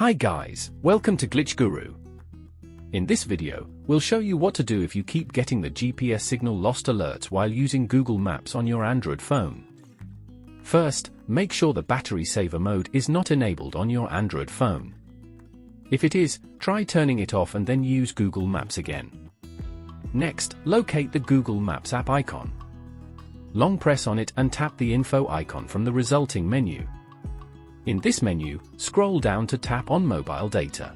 Hi guys, welcome to Glitch Guru. In this video, we'll show you what to do if you keep getting the GPS signal lost alerts while using Google Maps on your Android phone. First, make sure the battery saver mode is not enabled on your Android phone. If it is, try turning it off and then use Google Maps again. Next, locate the Google Maps app icon. Long press on it and tap the info icon from the resulting menu. In this menu, scroll down to tap on mobile data.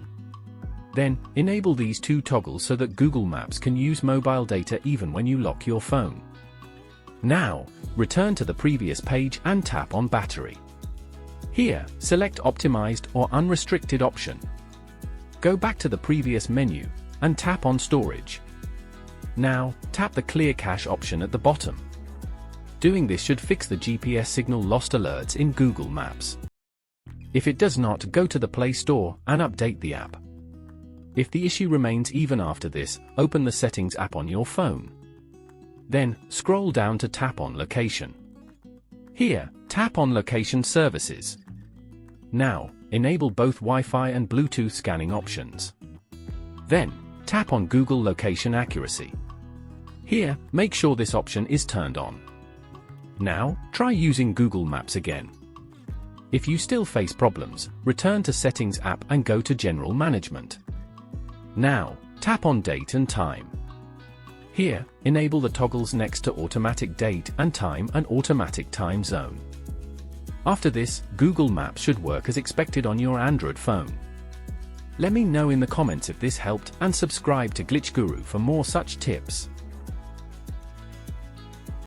Then, enable these two toggles so that Google Maps can use mobile data even when you lock your phone. Now, return to the previous page and tap on battery. Here, select optimized or unrestricted option. Go back to the previous menu and tap on storage. Now, tap the clear cache option at the bottom. Doing this should fix the GPS signal lost alerts in Google Maps. If it does not, go to the Play Store and update the app. If the issue remains even after this, open the Settings app on your phone. Then, scroll down to tap on Location. Here, tap on Location Services. Now, enable both Wi-Fi and Bluetooth scanning options. Then, tap on Google Location Accuracy. Here, make sure this option is turned on. Now, try using Google Maps again. If you still face problems, return to Settings app and go to General Management. Now, tap on Date and Time. Here, enable the toggles next to Automatic Date and Time and Automatic Time Zone. After this, Google Maps should work as expected on your Android phone. Let me know in the comments if this helped and subscribe to Glitch Guru for more such tips.